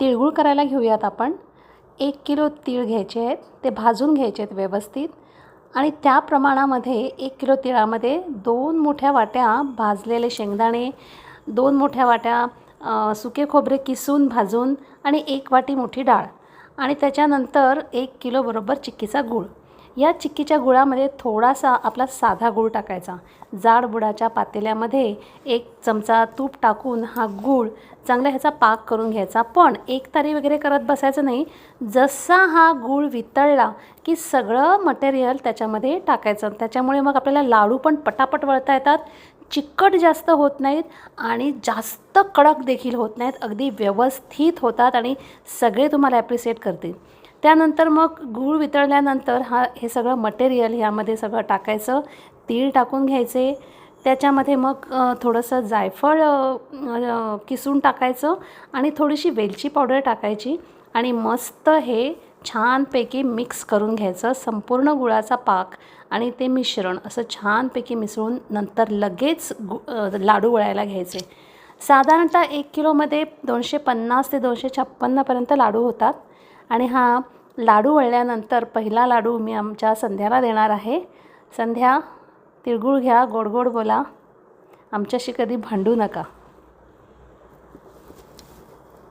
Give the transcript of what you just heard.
तिळगुळ करायला घेऊयात आपण. 1 किलो तीळ घ्यायचे आहेत, ते भाजून घ्यायचे आहेत व्यवस्थित. आणि त्या प्रमाणामध्ये 1 किलो तिळामध्ये 2 मोठ्या वाट्या भाजलेले शेंगदाणे, 2 मोठ्या वाट्या सुके खोबरे किसून भाजून आणि 1 वाटी मोठी डाळ आणि त्याच्यानंतर 1 किलो बरोबर चिक्कीचा गूळ. या चिक्कीच्या गुळामध्ये थोडासा आपला साधा गूळ टाकायचा. जाड बुडाच्या पातेल्यामध्ये 1 चमचा तूप टाकून हा गूळ चांगला ह्याचा पाक करून घ्यायचा. पण एकतारी वगैरे करत बसायचं नाही. जसा हा गूळ वितळला की सगळं मटेरियल त्याच्यामध्ये टाकायचं. त्याच्यामुळे मग आपल्याला लाडू पण पटापट वळता येतात, चिकट जास्त होत नाहीत आणि जास्त कडक देखील होत नाहीत. अगदी व्यवस्थित होतात आणि सगळे तुम्हाला ॲप्रिशिएट करतील. त्यानंतर मग गूळ वितळल्यानंतर हे सगळं मटेरियल ह्यामध्ये सगळं टाकायचं. तीळ टाकून घ्यायचे. त्याच्यामध्ये मग थोडंसं जायफळ किसून टाकायचं आणि थोडीशी वेलची पावडर टाकायची आणि मस्त हे छानपैकी मिक्स करून घ्यायचं. संपूर्ण गुळाचा पाक आणि ते मिश्रण असं छानपैकी मिसळून नंतर लगेच लाडू वळायला घ्यायचे. साधारणतः 1 किलोमध्ये 250 ते 256पर्यंत लाडू होतात. आणि हा लाडू वळल्यानंतर पहिला लाडू मी आमच्या संध्याला देणार आहे. संध्या, तिळगुळ घ्या, गोड गोड बोला, आमच्याशी कधी भांडू नका.